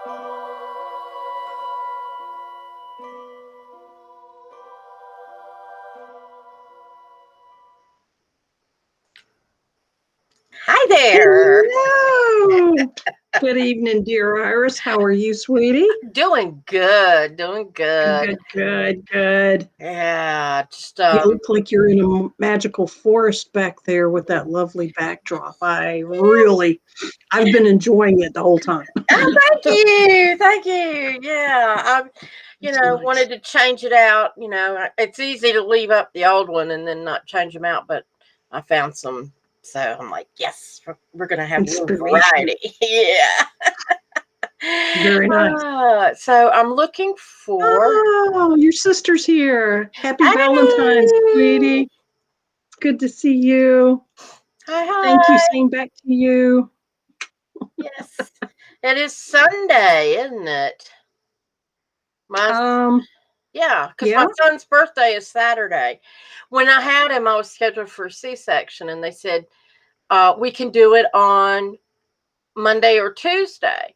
Hi there. Hello. Good evening, dear Iris. How are you, sweetie? Doing good. Good. Yeah, just You look like you're in a magical forest back there with that lovely backdrop. I've been enjoying it the whole time. oh, thank you. Yeah, Nice. wanted to change it out. It's easy to leave up the old one and then not change them out, but I found some, so I'm like, yes, we're gonna have a little variety. Yeah. Very nice. So I'm looking for. Oh, your sister's here. Happy Hey. Valentine's, sweetie. It's good to see you. Hi. Thank you. Same back to you. Yes, it is Sunday, isn't it? Yeah, because my son's birthday is Saturday. When I had him, I was scheduled for a C-section, and they said we can do it on Monday or Tuesday.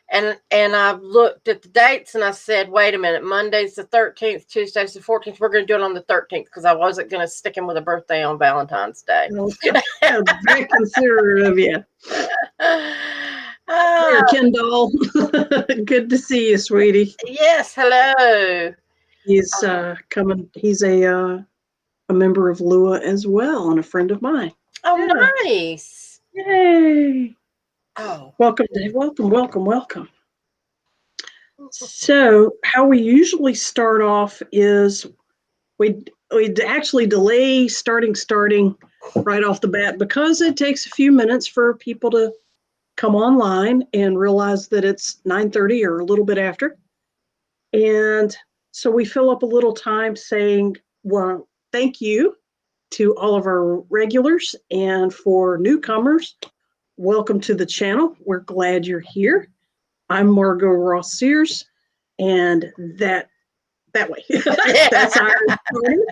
And I've looked at the dates, and I said, wait a minute, Monday's the 13th, Tuesday's the 14th. We're going to do it on the 13th because I wasn't going to stick him with a birthday on Valentine's Day. Very considerate of you. Here, Kendall. Good to see you, sweetie. Yes, hello. He's coming. He's a member of Lua as well, and a friend of mine. Oh, yeah. Nice! Yay! Oh, welcome. So, how we usually start off is we'd actually delay starting right off the bat because it takes a few minutes for people to come online and realize that it's 9:30 or a little bit after. And so we fill up a little time saying, well, thank you to all of our regulars, and for newcomers, welcome to the channel. We're glad you're here. I'm Margot Ross Sears, and that way. That's Iris Carter.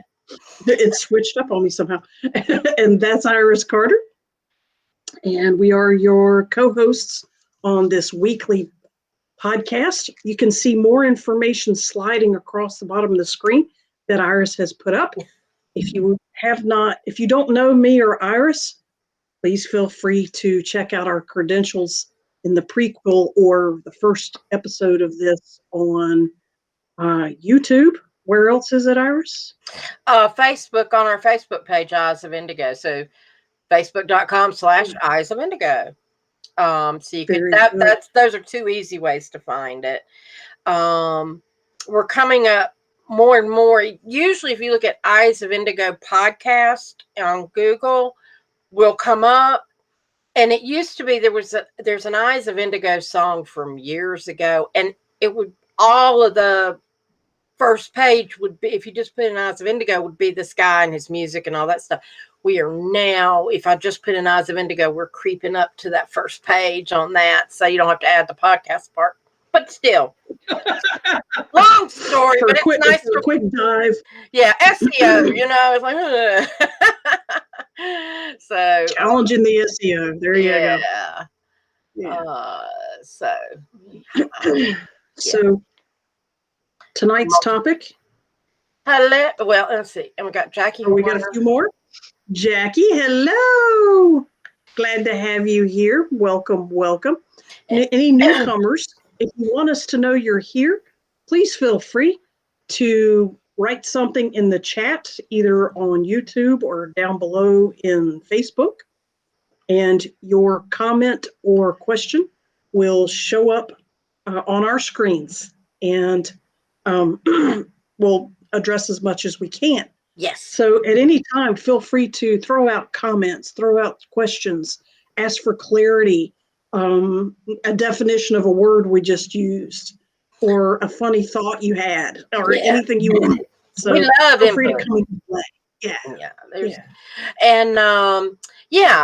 It switched up on me somehow. And that's Iris Carter. And we are your co-hosts on this weekly podcast. You can see more information sliding across the bottom of the screen that Iris has put up. If you don't know me or Iris, please feel free to check out our credentials in the prequel or the first episode of this on YouTube. Where else is it, Iris? Facebook, on our Facebook page, Eyes of Indigo. So facebook.com/Eyes of Indigo. So you could those are two easy ways to find it. We're coming up more and more. Usually if you look at Eyes of Indigo podcast on Google, will come up. And it used to be there's an Eyes of Indigo song from years ago, and it would all of the first page would be, if you just put in Eyes of Indigo, would be this guy and his music and all that stuff. We are now, if I just put in Eyes of Indigo, we're creeping up to that first page on that. So you don't have to add the podcast part. But still, long story, but it's nice for a quick dive. Yeah, SEO, it's like, so challenging the SEO. There you go. Yeah. So tonight's topic. Hello. Well, let's see. And we got Jackie. We got a few more. Jackie, hello. Glad to have you here. Welcome. Any newcomers, if you want us to know you're here, please feel free to write something in the chat, either on YouTube or down below in Facebook. And your comment or question will show up on our screens. And we'll address as much as we can. Yes. So at any time, feel free to throw out comments, throw out questions, ask for clarity, a definition of a word we just used, or a funny thought you had, or anything you want. So we love feel free to come and play.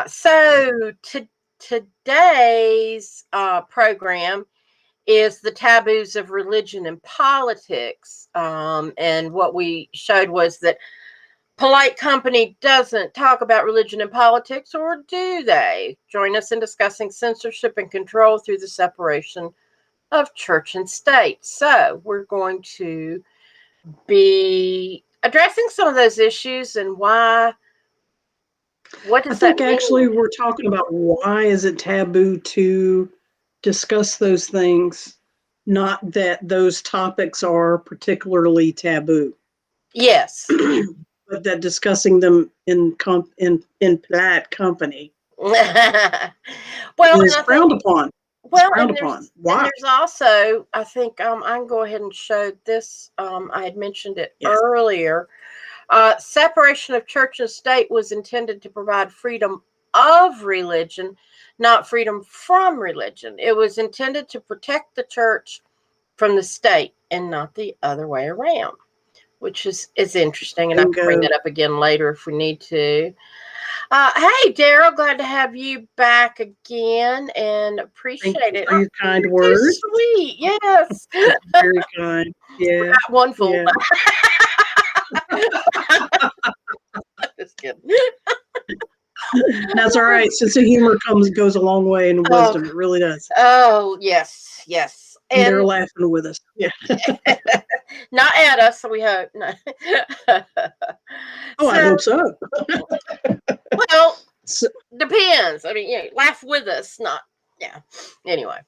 So today's program is the taboos of religion and politics. And what we showed was that polite company doesn't talk about religion and politics, or do they? Join us in discussing censorship and control through the separation of church and state. So we're going to be addressing some of those issues and why. What does that mean? Actually we're talking about why is it taboo to discuss those things, not that those topics are particularly taboo. Yes. But that discussing them in polite company Well, is frowned upon. Well, and there's also, I think, I can go ahead and show this. I had mentioned it earlier. Separation of church and state was intended to provide freedom of religion, not freedom from religion. It was intended to protect the church from the state and not the other way around, which is interesting. And I can bring that up again later if we need to. Hey, Daryl, glad to have you back again and appreciate it. For your kind words. Sweet, yes. Very kind. Yeah. Got one full. Yeah. Just kidding. That's all right. Sense of humor goes a long way in wisdom. It really does. Oh, yes, yes. And they're laughing with us. Yeah. Not at us, we hope. No. I hope so. Well, depends. I mean, yeah, laugh with us, not Anyway.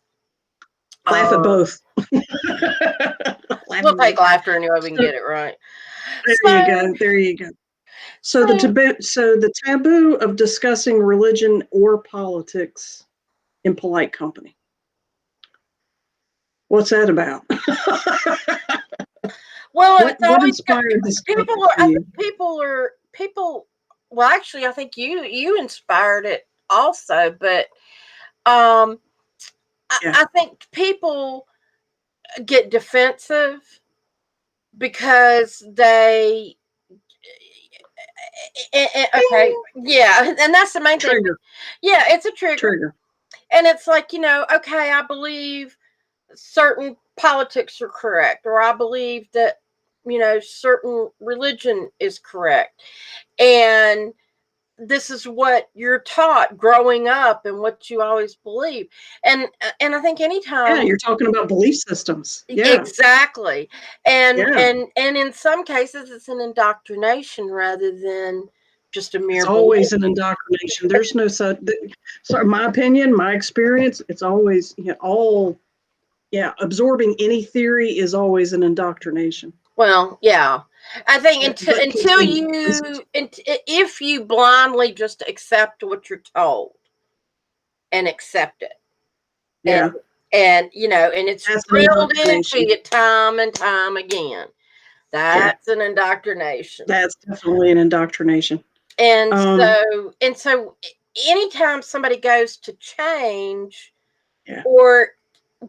Laugh at both. We'll take laughter anyway we can get it right. There you go. So the taboo of discussing religion or politics in polite company. What's that about? Well, what inspired this? People. Well, actually, I think you inspired it also, but I think people get defensive because they. Okay, yeah, and that's the main thing. Yeah, it's a trigger. And it's like, okay, I believe certain politics are correct, or I believe that, certain religion is correct. And this is what you're taught growing up and what you always believe. And I think anytime you're talking about belief systems. Exactly. And in some cases it's an indoctrination rather than just a mere It's always an indoctrination. There's no such my opinion, my experience, it's always absorbing any theory is always an indoctrination. Well, yeah. I think if you blindly just accept what you're told and accept it. Yeah. And it's drilled into you time and time again. That's an indoctrination. That's definitely an indoctrination. And so anytime somebody goes to change, or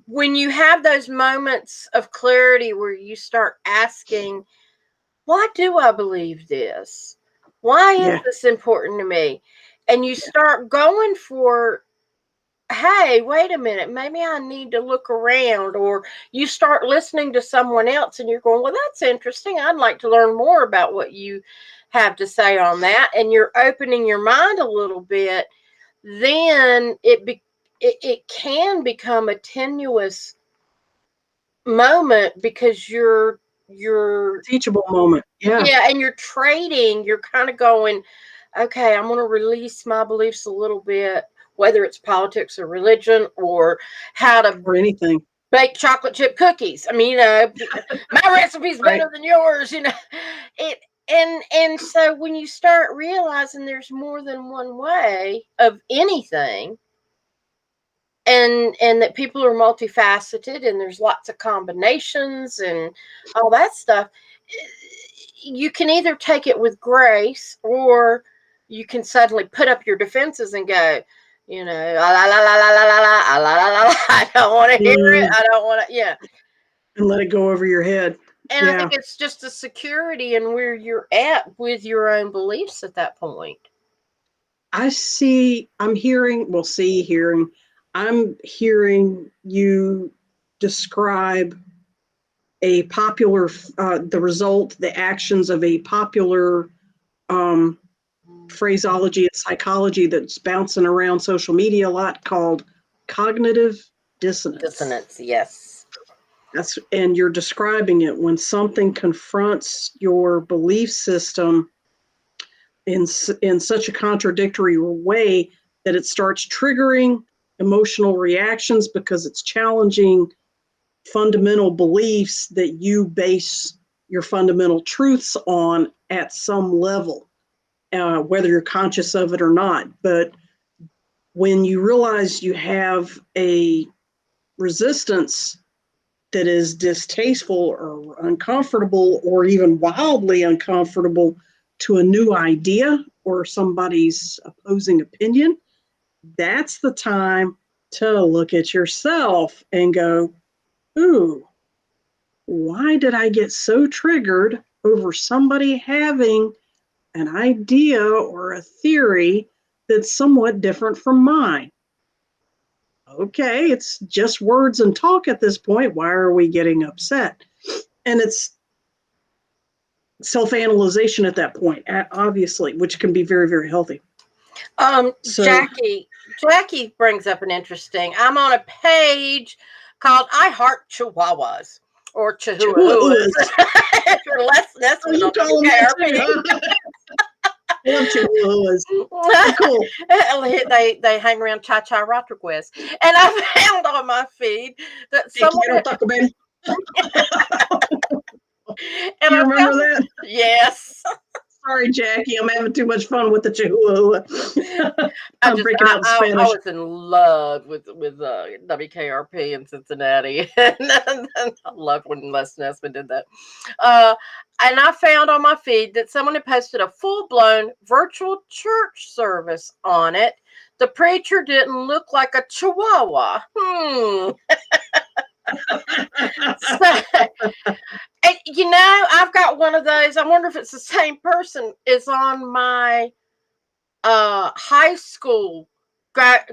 when you have those moments of clarity where you start asking, why do I believe this? Why is this important to me? And you start going for, hey, wait a minute, maybe I need to look around. Or you start listening to someone else and you're going, well, that's interesting. I'd like to learn more about what you have to say on that. And you're opening your mind a little bit. Then it can become a tenuous moment because you're teachable moment. And you're trading. You're kind of going, okay, I'm going to release my beliefs a little bit, whether it's politics or religion or how to anything bake chocolate chip cookies. I mean, my recipe's better than yours. It. And so when you start realizing there's more than one way of anything, and that people are multifaceted and there's lots of combinations and all that stuff, you can either take it with grace or you can suddenly put up your defenses and go, la la la la la la la la la la la. I don't want to hear it. I don't want to. And let it go over your head. And I think it's just the security and where you're at with your own beliefs at that point. I'm hearing you describe a popular, the actions of a popular phraseology and psychology that's bouncing around social media a lot called cognitive dissonance. Dissonance, yes. And you're describing it when something confronts your belief system in such a contradictory way that it starts triggering emotional reactions because it's challenging fundamental beliefs that you base your fundamental truths on at some level, whether you're conscious of it or not. But when you realize you have a resistance that is distasteful or uncomfortable or even wildly uncomfortable to a new idea or somebody's opposing opinion, that's the time to look at yourself and go, ooh, why did I get so triggered over somebody having an idea or a theory that's somewhat different from mine? Okay, it's just words and talk at this point. Why are we getting upset? And it's self-analyzation at that point, obviously, which can be very, very healthy. Jackie brings up an interesting. I'm on a page called "I Heart Chihuahuas" or Chihuahuas. If you're less than on KRP. I love Chihuahuas. Cool. They hang around Cha-Cha Rotriquest. And I found on my feed that someone... And you remember that? Yes. Sorry, Jackie. I'm having too much fun with the Chihuahua. I'm breaking out in Spanish. I was in love with WKRP in Cincinnati. I loved when Les Nessman did that. And I found on my feed that someone had posted a full-blown virtual church service on it. The preacher didn't look like a chihuahua. And, I've got one of those. I wonder if it's the same person. Is on my high school class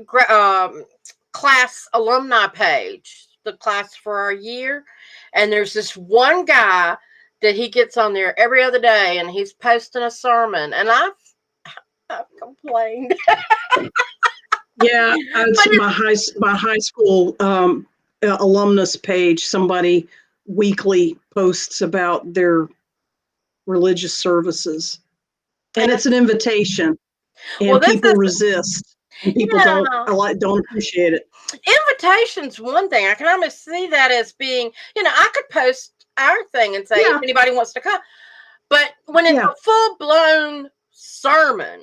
alumni page, the class for our year. And there's this one guy that he gets on there every other day, and he's posting a sermon. And I've complained. Yeah, my high school alumnus page. Somebody weekly posts about their religious services, and it's an invitation, and people resist. And people don't appreciate it. Invitation's one thing. I can almost see that as being, I could post our thing and say if anybody wants to come. But when it's a full-blown sermon,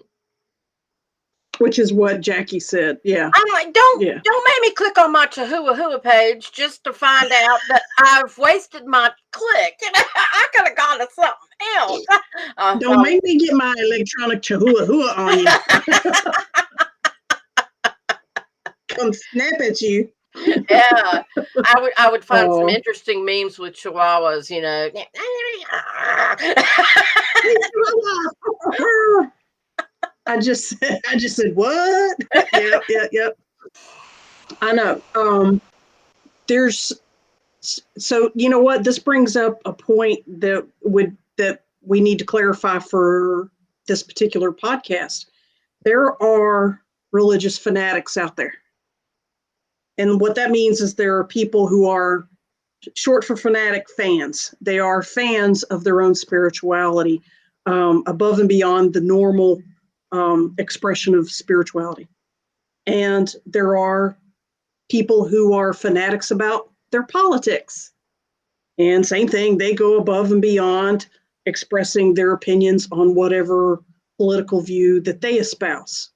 which is what Jackie said, I'm like, don't make me click on my Chihuahua page just to find out that I've wasted my click. I could have gone to something else. Don't make me get my electronic Chihuahua on you. Come snap at you. Yeah, I would find some interesting memes with chihuahuas. I just said what? Yep. I know. So you know what? This brings up a point that we need to clarify for this particular podcast. There are religious fanatics out there. And what that means is there are people who are short for fanatic fans. They are fans of their own spirituality, above and beyond the normal expression of spirituality. And there are people who are fanatics about their politics. And same thing, they go above and beyond expressing their opinions on whatever political view that they espouse.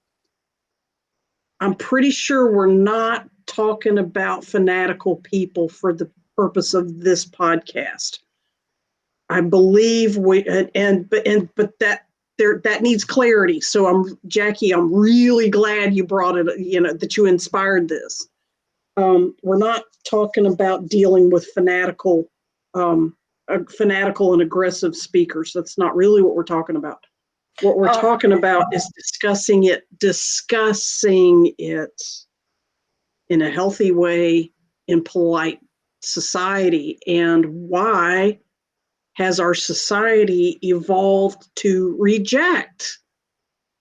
I'm pretty sure we're not talking about fanatical people for the purpose of this podcast. I believe but that needs clarity. So Jackie, I'm really glad you brought it, that you inspired this. We're not talking about dealing with fanatical and aggressive speakers. That's not really what we're talking about. What we're talking about is discussing it in a healthy way, in polite society. And why has our society evolved to reject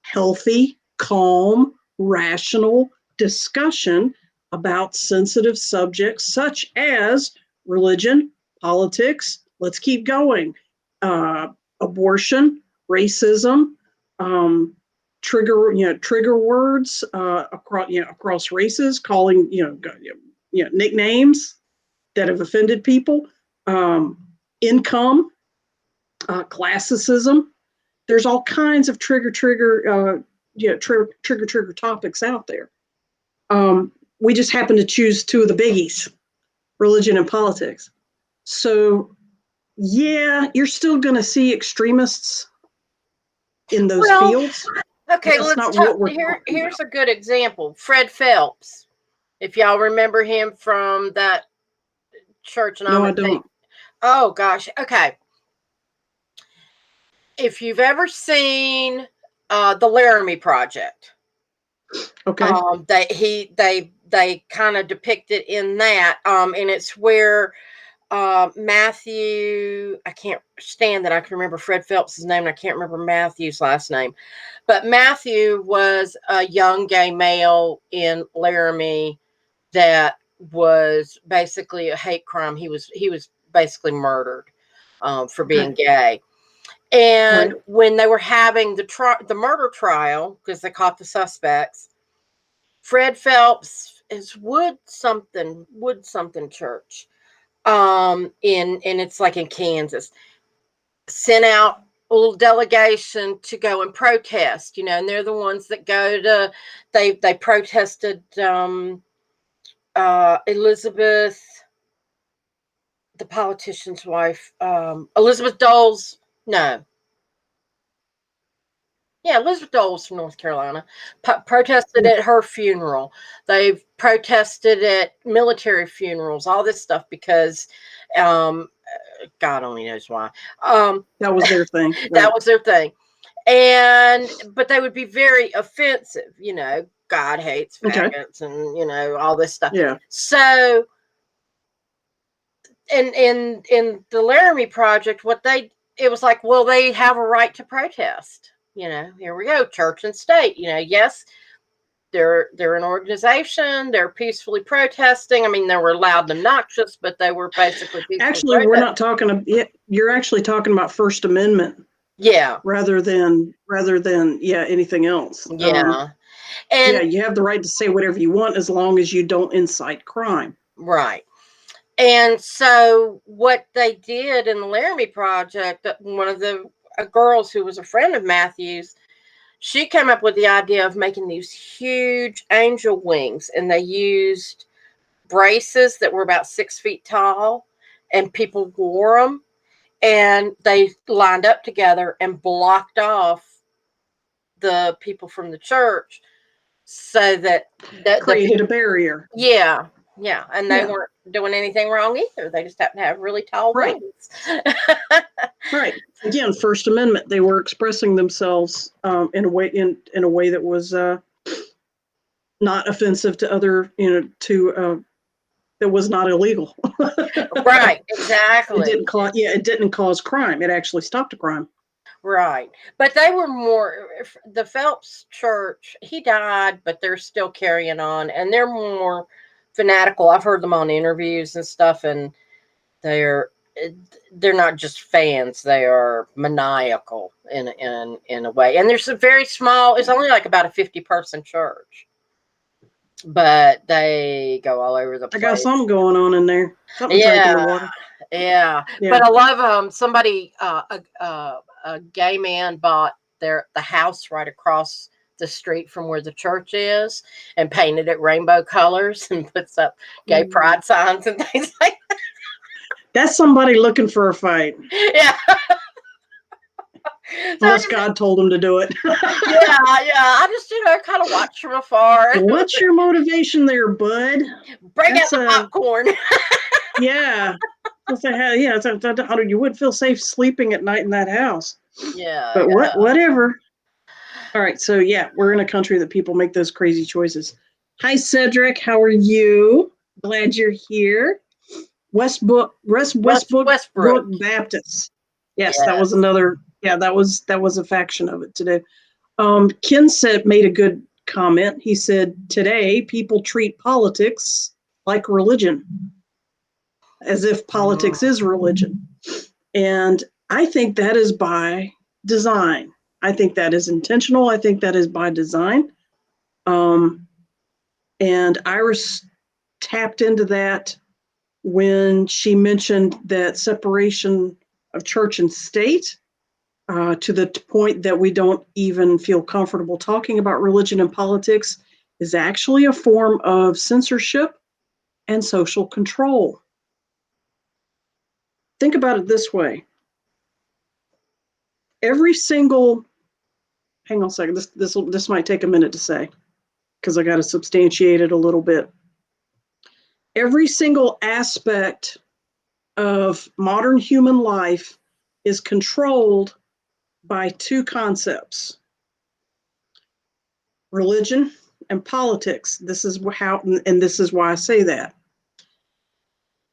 healthy, calm, rational discussion about sensitive subjects such as religion, politics, let's keep going, abortion, racism, trigger words across races, calling nicknames that have offended people, income, classicism. There's all kinds of trigger topics out there. We just happen to choose two of the biggies, religion and politics. So, yeah, you're still going to see extremists in those fields. Okay, let's talk. Here's a good example. Fred Phelps. If y'all remember him from that church. No, I don't. Oh, gosh. Okay. If you've ever seen the Laramie Project. Okay. They kind of depict it in that. And it's where Matthew, I can't stand that I can remember Fred Phelps' name and I can't remember Matthew's last name. But Matthew was a young gay male in Laramie that was basically a hate crime. He was basically murdered for being gay. And when they were having the murder trial, because they caught the suspects, Fred Phelps is Wood something church. And it's like in Kansas, sent out a little delegation to go and protest, and they're the ones that go to, they protested Elizabeth, the politician's wife, Elizabeth Dole's, Elizabeth Dole's from North Carolina, protested at her funeral. They've protested at military funerals, all this stuff, because God only knows why. That was their thing. Right. That was their thing. But they would be very offensive, God hates faggots and, all this stuff. Yeah. So in the Laramie Project, it was like, well, they have a right to protest. Here we go, church and state. Yes, they're an organization. They're peacefully protesting. I mean, they were loud and obnoxious, but they were basically peacefully protesting. We're not talking. You're actually talking about First Amendment. Yeah. Rather than anything else. Yeah. You have the right to say whatever you want as long as you don't incite crime. Right. And so what they did in the Laramie Project, one of the girls who was a friend of Matthew's, she came up with the idea of making these huge angel wings, and they used braces that were about 6 feet tall, and people wore them, and they lined up together and blocked off the people from the church so that created a barrier. Yeah. And they weren't doing anything wrong either. They just happened to have really tall wings. Right. Again, First Amendment. They were expressing themselves in a way that was not offensive to other, that was not illegal. Right. Exactly. It didn't cause crime. It actually stopped a crime. Right. But they were more, the Phelps Church, he died, but they're still carrying on, and they're more fanatical. I've heard them on interviews and stuff, and they're not just fans, they are maniacal in a way. And there's a very small, it's only like about a 50-person church, but they go all over the place. I got something going on in there. Something drinking the water. Yeah. But I love somebody, a gay man bought the house right across the street from where the church is and painted it rainbow colors and puts up gay pride signs and things like that. That's somebody looking for a fight. Yeah. Unless God told him to do it. Yeah. I just, kind of watch from afar. What's your motivation there, bud? Bring out the popcorn. Yeah. You wouldn't feel safe sleeping at night in that house. Yeah. But whatever. All right. So, we're in a country that people make those crazy choices. Hi, Cedric. How are you? Glad you're here. Westbrook Baptist. Yes, that was another. Yeah, that was a faction of it today. Ken made a good comment. He said, today people treat politics like religion, as if politics is religion. And I think that is by design. I think that is intentional. I think that is by design. And Iris tapped into that when she mentioned that separation of church and state, to the point that we don't even feel comfortable talking about religion and politics, is actually a form of censorship and social control. Think about it this way. Every single, hang on a second, this might take a minute to say, because I got to substantiate it a little bit. Every single aspect of modern human life is controlled by two concepts: religion and politics. This is how, and this is why I say that.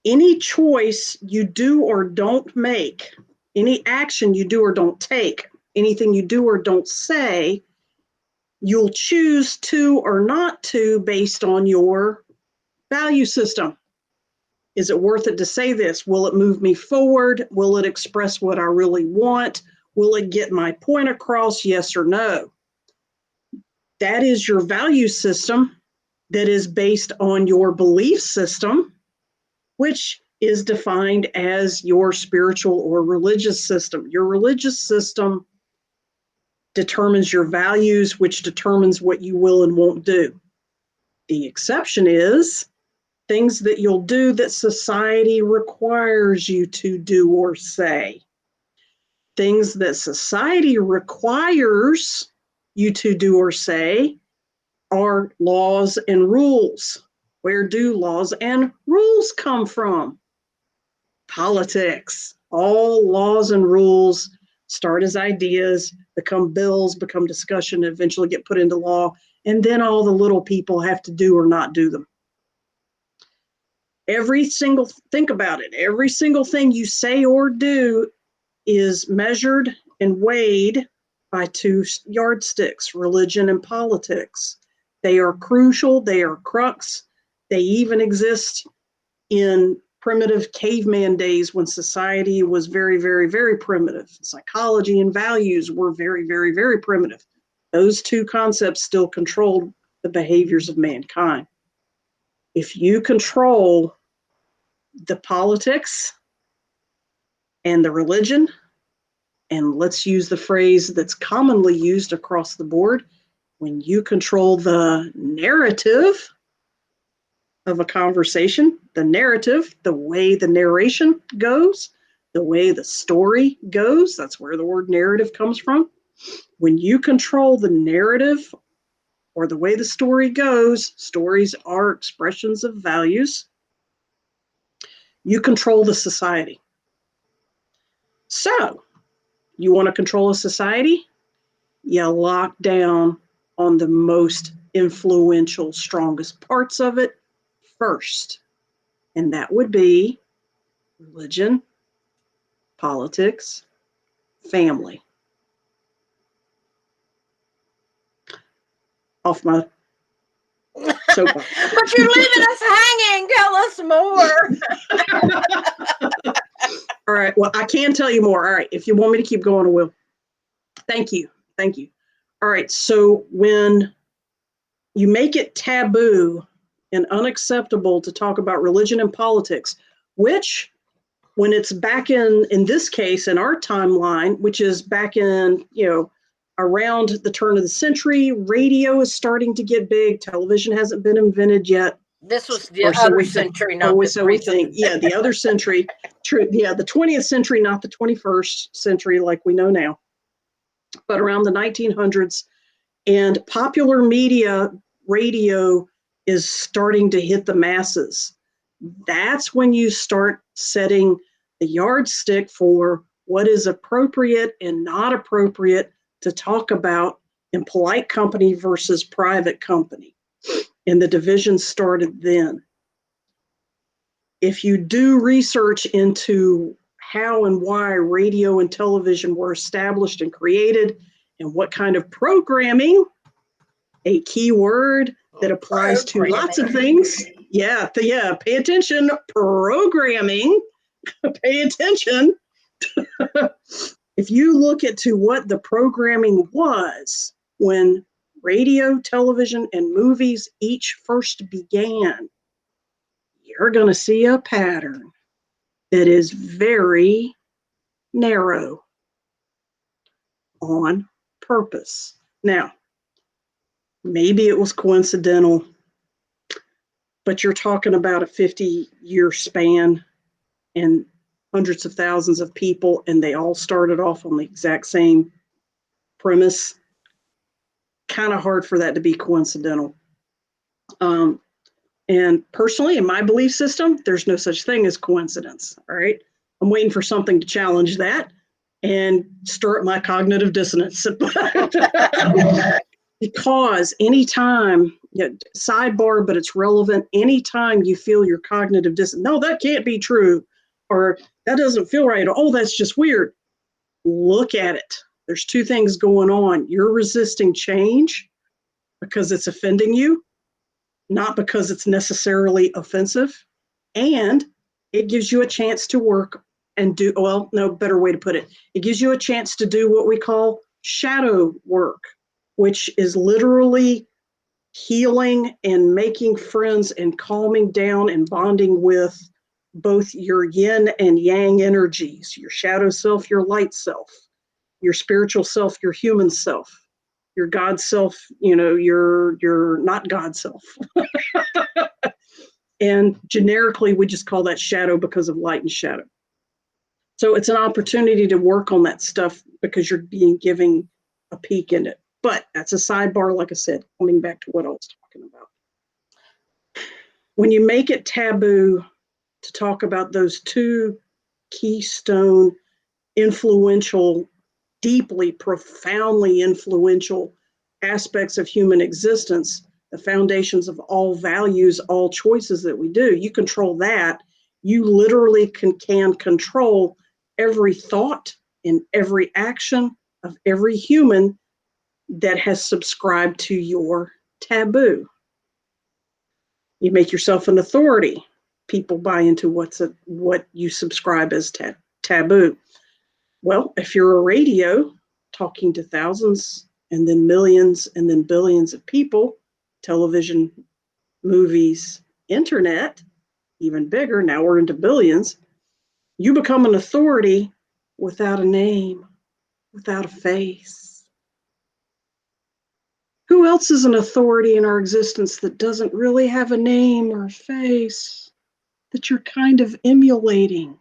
Any choice you do or don't make, any action you do or don't take, anything you do or don't say, you'll choose to or not to based on your value system. Is it worth it to say this? Will it move me forward? Will it express what I really want? Will it get my point across? Yes or no? That is your value system that is based on your belief system, which is defined as your spiritual or religious system. Your religious system determines your values, which determines what you will and won't do. The exception is things that you'll do that society requires you to do or say. Things that society requires you to do or say are laws and rules. Where do laws and rules come from? Politics. All laws and rules start as ideas, become bills, become discussion, and eventually get put into law, and then all the little people have to do or not do them. Think about it, every single thing you say or do is measured and weighed by two yardsticks: religion and politics. They are crucial, they are crux. They even exist in primitive caveman days when society was very, very, very primitive. Psychology and values were very, very, very primitive. Those two concepts still controlled the behaviors of mankind. If you control the politics and the religion, and let's use the phrase that's commonly used across the board, when you control the narrative of a conversation, the narrative, the way the narration goes, the way the story goes, that's where the word narrative comes from. When you control the narrative or the way the story goes, stories are expressions of values, you control the society. So, you want to control a society? You lock down on the most influential, strongest parts of it first. And that would be religion, politics, family. Off my soapbox. But you're leaving us hanging. Tell us more. All right. Well, I can tell you more. All right. If you want me to keep going, I will. Thank you. Thank you. All right. So when you make it taboo and unacceptable to talk about religion and politics, which when it's back in this case, in our timeline, which is back in, around the turn of the century, radio is starting to get big. Television hasn't been invented yet. This was the other century, not this recent. Yeah, the other century. True. Yeah, the 20th century, not the 21st century like we know now. But around the 1900s, and popular media radio is starting to hit the masses. That's when you start setting the yardstick for what is appropriate and not appropriate to talk about in polite company versus private company. And the division started then. If you do research into how and why radio and television were established and created and what kind of programming a key word that applies to lots of things. Yeah, pay attention. Programming. Pay attention. If you look at to what the programming was when radio, television, and movies each first began, you're going to see a pattern that is very narrow on purpose. Now, maybe it was coincidental, but you're talking about a 50-year span and hundreds of thousands of people, and they all started off on the exact same premise. Kind of hard for that to be coincidental. And personally, in my belief system, there's no such thing as coincidence. All right. I'm waiting for something to challenge that and stir up my cognitive dissonance. Because anytime, sidebar, but it's relevant, anytime you feel your cognitive dissonance, no, that can't be true, or that doesn't feel right, or, oh, that's just weird. Look at it. There's two things going on. You're resisting change because it's offending you, not because it's necessarily offensive. And it gives you a chance to work and do, well, no better way to put it. It gives you a chance to do what we call shadow work, which is literally healing and making friends and calming down and bonding with both your yin and yang energies, your shadow self, your light self, your spiritual self, your human self, your God self, your not God self. And generically, we just call that shadow because of light and shadow. So it's an opportunity to work on that stuff because you're being given a peek in it. But that's a sidebar, like I said, coming back to what I was talking about. When you make it taboo to talk about those two keystone, influential, deeply, profoundly influential aspects of human existence, the foundations of all values, all choices that we do, you control that. You literally can control every thought and every action of every human that has subscribed to your taboo. You make yourself an authority. People buy into what you subscribe as taboo. Well, if you're a radio talking to thousands and then millions and then billions of people, television, movies, internet, even bigger, now we're into billions, you become an authority without a name, without a face. Who else is an authority in our existence that doesn't really have a name or a face that you're kind of emulating?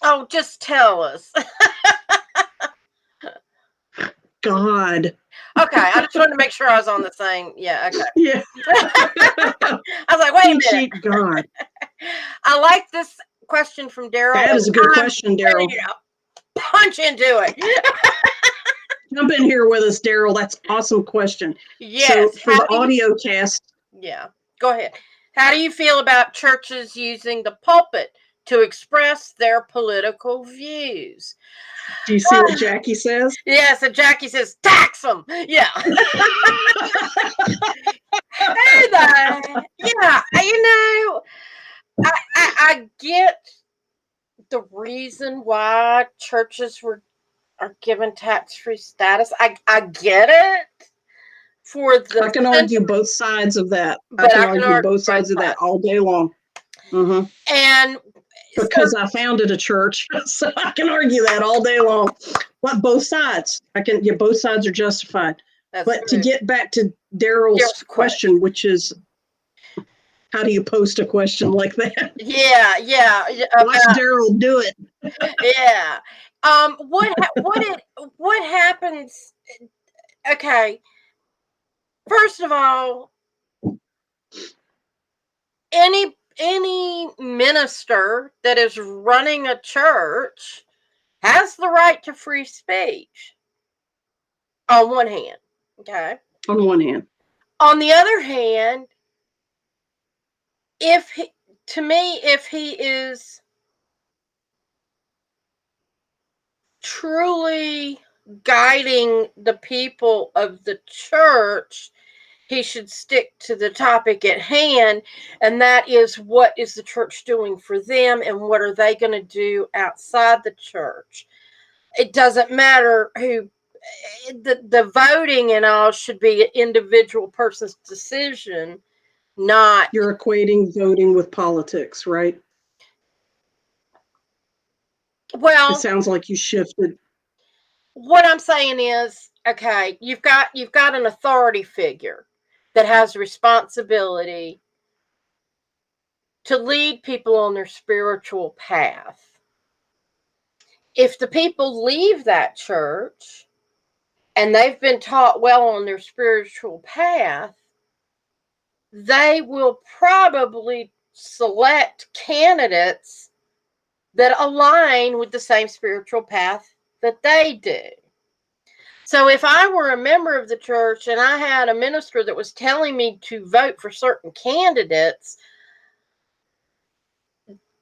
Oh, just tell us. God. Okay, I just wanted to make sure I was on the same. Yeah, okay. Yeah. I was like, wait a minute. God. I like this question from Daryl. That is a good question, Daryl. Punch into it. Jump in here with us, Daryl. That's an awesome question. Yes. So for the audio cast. Yeah, go ahead. How do you feel about churches using the pulpit to express their political views? Do you see what Jackie says? Yes, and Jackie says, tax them. Yeah. Yeah, I get the reason why churches are given tax-free status. I get it. I can argue both sides of that. But I can argue both sides of that all day long. Mm-hmm. And because I founded a church, so I can argue that all day long. But both sides, both sides are justified. But to get back to Daryl's question, which is, how do you post a question like that? Yeah. Watch Daryl do it. Yeah. What happens? Okay. First of all, any minister that is running a church has the right to free speech. On one hand, okay. On one hand. On the other hand, if he is truly guiding the people of the church, he should stick to the topic at hand, and that is, what is the church doing for them and what are they going to do outside the church. It doesn't matter who the voting and all should be an individual person's decision, not. You're equating voting with politics, right? Well, it sounds like you shifted. What I'm saying is, okay, you've got an authority figure that has responsibility to lead people on their spiritual path. If the people leave that church and they've been taught well on their spiritual path, they will probably select candidates that align with the same spiritual path that they do. So if I were a member of the church and I had a minister that was telling me to vote for certain candidates,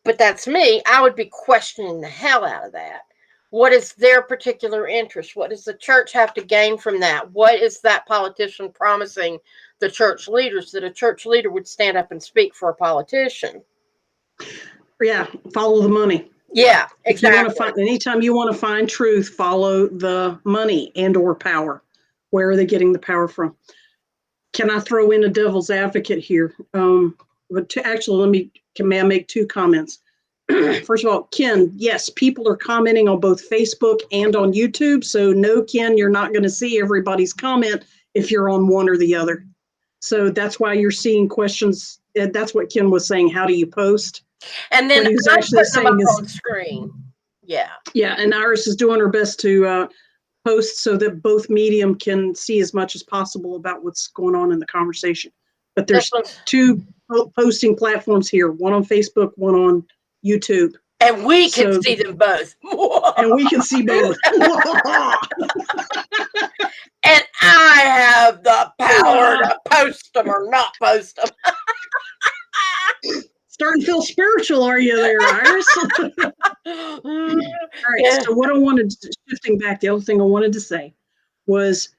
but that's me, I would be questioning the hell out of that. What is their particular interest? What does the church have to gain from that? What is that politician promising the church leaders, that a church leader would stand up and speak for a politician? Yeah, follow the money. Yeah, exactly. If you want to find, anytime you want to find truth, follow the money and or power. Where are they getting the power from? Can I throw in a devil's advocate here? Actually, may I make two comments? First of all, Ken, yes, people are commenting on both Facebook and on YouTube. So no, Ken, you're not going to see everybody's comment if you're on one or the other. So that's why you're seeing questions. That's what Ken was saying. How do you post? And then I'm actually saying them up on screen. Yeah. Yeah, and Iris is doing her best to post so that both medium can see as much as possible about what's going on in the conversation. But there's two posting platforms here, one on Facebook, one on YouTube. And we can see them both. And we can see both. And I have the power to post them or not post them. Starting to feel spiritual, are you there, Iris? All right, so what I wanted, shifting back, the other thing I wanted to say was,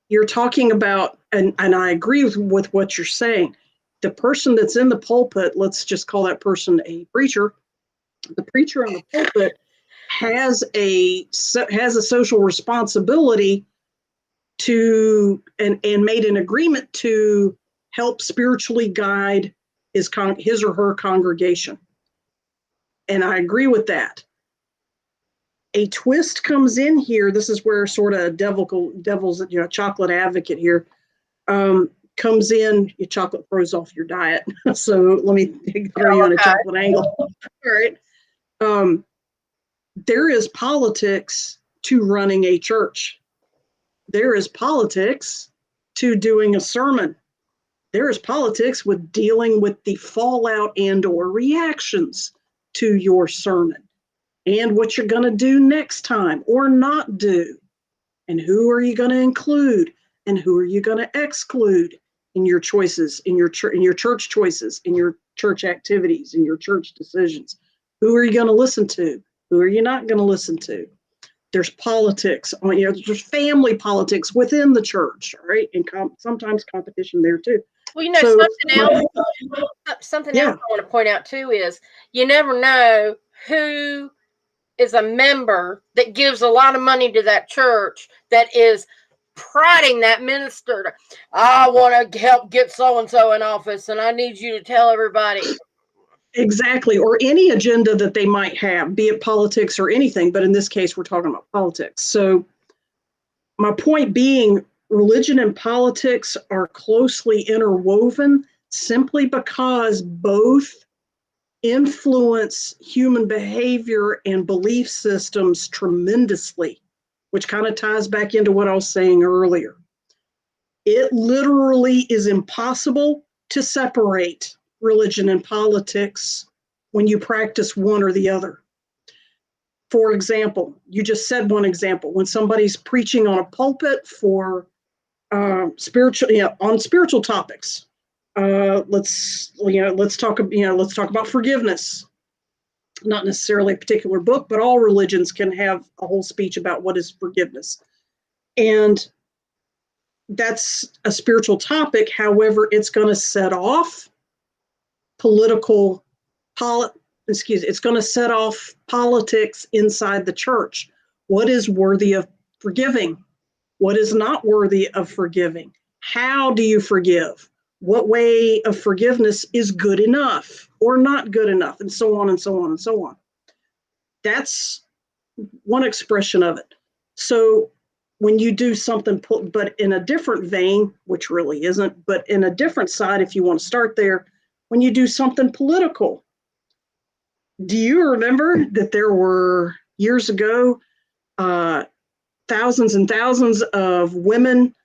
you're talking about, and I agree with what you're saying, the person that's in the pulpit, let's just call that person a preacher. The preacher in the pulpit has a social responsibility to, and made an agreement to help spiritually guide his or her congregation. And I agree with that. A twist comes in here. This is where sort of devil's chocolate advocate here comes in. Your chocolate throws off your diet. So let me throw you on a chocolate angle. All right. There is politics to running a church. There is politics to doing a sermon. There is politics with dealing with the fallout and or reactions to your sermon and what you're going to do next time or not do, and who are you going to include and who are you going to exclude in your choices, in your church choices, in your church activities, in your church decisions. Who are you going to listen to? Who are you not going to listen to? There's politics, there's family politics within the church, right? And sometimes competition there too. Well, something else I want to point out too is, you never know who is a member that gives a lot of money to that church that is prodding that minister. I want to help get so-and-so in office, and I need you to tell everybody. Exactly, or any agenda that they might have, be it politics or anything, but in this case, we're talking about politics. So my point being, religion and politics are closely interwoven simply because both influence human behavior and belief systems tremendously, which kind of ties back into what I was saying earlier. It literally is impossible to separate religion and politics when you practice one or the other. For example, you just said one example, when somebody's preaching on a pulpit for on spiritual topics. Let's talk about forgiveness. Not necessarily a particular book, but all religions can have a whole speech about what is forgiveness. And that's a spiritual topic. However, it's going to set off it's going to set off politics inside the church. What is worthy of forgiving? What is not worthy of forgiving? How do you forgive? What way of forgiveness is good enough or not good enough? And so on and so on and so on. That's one expression of it. So when you do something, but in a different vein, which really isn't, but in a different side, if you want to start there, when you do something political, do you remember that there were years ago thousands and thousands of women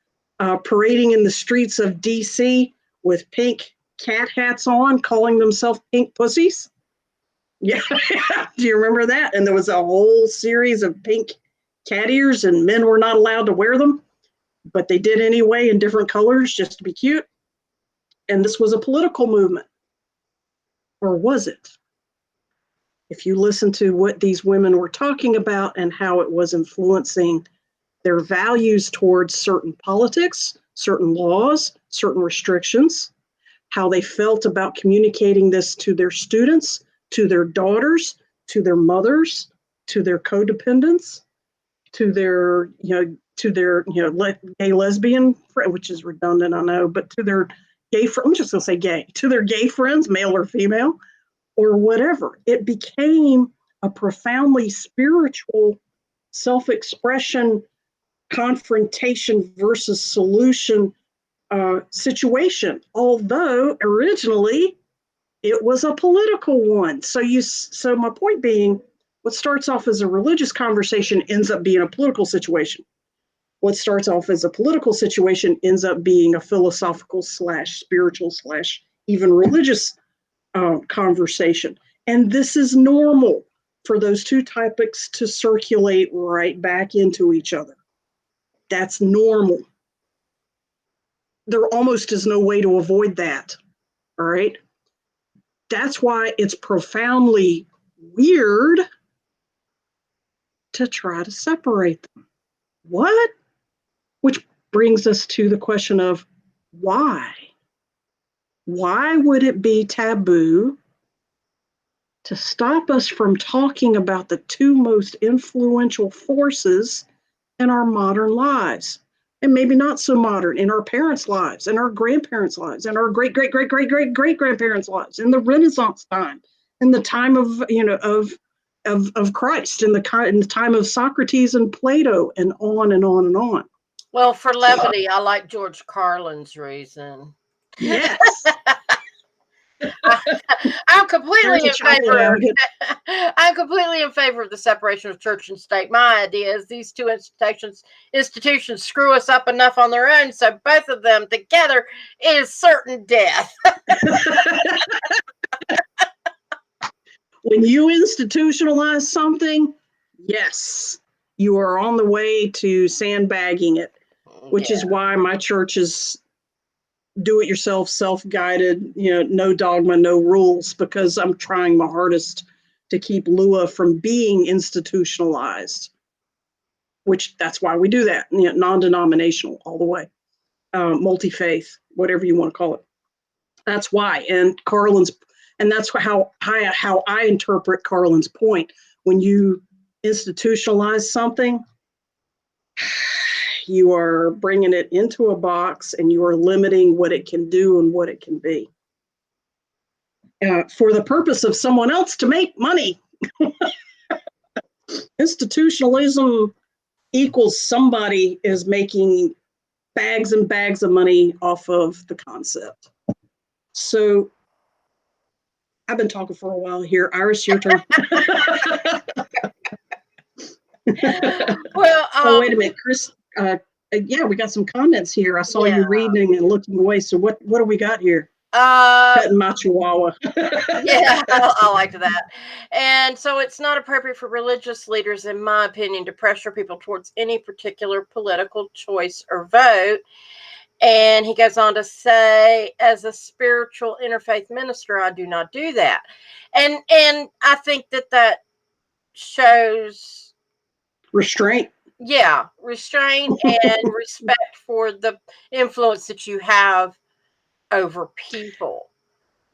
parading in the streets of DC with pink cat hats on, calling themselves pink pussies? Yeah. Do you remember that? And there was a whole series of pink cat ears, and men were not allowed to wear them, but they did anyway in different colors just to be cute. And this was a political movement. Or was it? If you listen to what these women were talking about and how it was influencing their values towards certain politics, certain laws, certain restrictions, how they felt about communicating this to their students, to their daughters, to their mothers, to their codependents, to their, gay lesbian, which is redundant, I know, but to their gay, I'm just going to say gay, to their gay friends, male or female, or whatever. It became a profoundly spiritual self-expression, confrontation versus solution situation, although originally it was a political one. So my point being, what starts off as a religious conversation ends up being a political situation. What starts off as a political situation ends up being a philosophical / spiritual / even religious conversation. And this is normal for those two topics to circulate right back into each other. That's normal. There almost is no way to avoid that. All right. That's why it's profoundly weird to try to separate them. What? Which brings us to the question of why? Why would it be taboo to stop us from talking about the two most influential forces in our modern lives? And maybe not so modern, in our parents' lives, in our grandparents' lives, in our great grandparents' lives, in the Renaissance time, in the time of Christ, in the time of Socrates and Plato, and on and on and on. Well, for levity, I like George Carlin's reason. Yes. I'm completely in favor. I'm completely in favor of the separation of church and state. My idea is these two institutions screw us up enough on their own, so both of them together is certain death. When you institutionalize something, yes, you are on the way to sandbagging it, which is why my church is do-it-yourself, self-guided, no dogma, no rules, because I'm trying my hardest to keep Lua from being institutionalized, which that's why we do that, non-denominational all the way, multi-faith, whatever you want to call it. That's why, and that's how I interpret Carlin's point. When you institutionalize something, you are bringing it into a box and you are limiting what it can do and what it can be for the purpose of someone else to make money. Institutionalism equals somebody is making bags and bags of money off of the concept. So I've been talking for a while here. Iris, your turn. Well, oh, wait a minute, Chris. Yeah, we got some comments here. I saw you reading and looking away. So what do we got here? Petting my chihuahua. Yeah, I liked that. And so it's not appropriate for religious leaders, in my opinion, to pressure people towards any particular political choice or vote. And he goes on to say, as a spiritual interfaith minister, I do not do that. And I think that shows restraint. Yeah, restraint and respect for the influence that you have over people.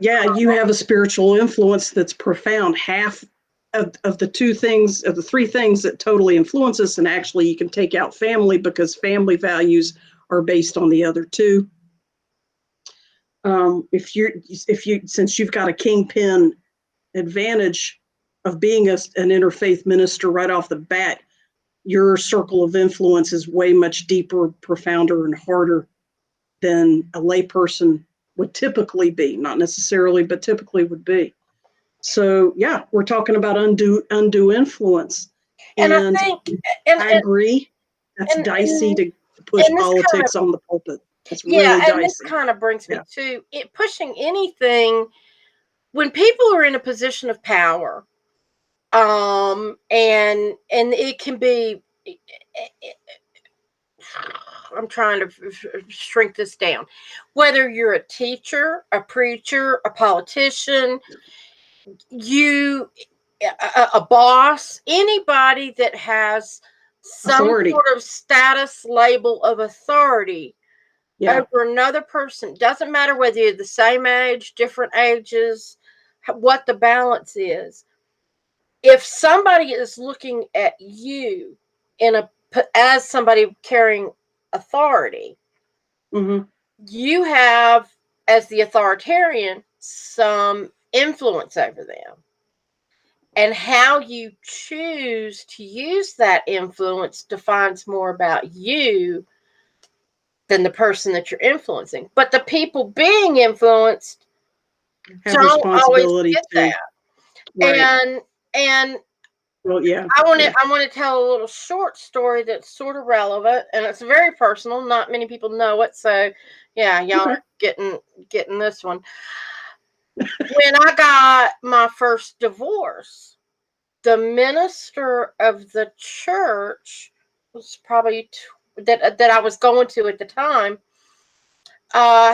Yeah, you have a spiritual influence that's profound. Half of the two things, of the three things that totally influence us, and actually you can take out family because family values are based on the other two. If you since you've got a kingpin advantage of being an interfaith minister right off the bat, your circle of influence is way much deeper, profounder, and harder than a layperson would typically be. Not necessarily, but typically would be. So yeah, we're talking about undue influence, And I and think, and I agree. That's dicey to push this kind of, politics on the pulpit. It's yeah, really and this dicey. kind of brings me Yeah, to it, pushing anything when people are in a position of power, and it can be, I'm trying to shrink this down. Whether you're a teacher, a preacher, a politician, you, a boss, anybody that has some authority. sort of status label of authority Yeah, over another person, doesn't matter whether you're the same age, different ages, what the balance is. If somebody is looking at you in a as somebody carrying authority, hmm you have, as the authoritarian, some influence over them. And how you choose to use that influence defines more about you than the person that you're influencing. But the people being influenced have don't always responsibility get too. that. Right. And Well, yeah, yeah. I want to tell a little short story that's sort of relevant, and it's very personal. Not many people know it, so yeah, y'all Okay. are getting this one. When I got my first divorce, the minister of the church was probably that I was going to at the time.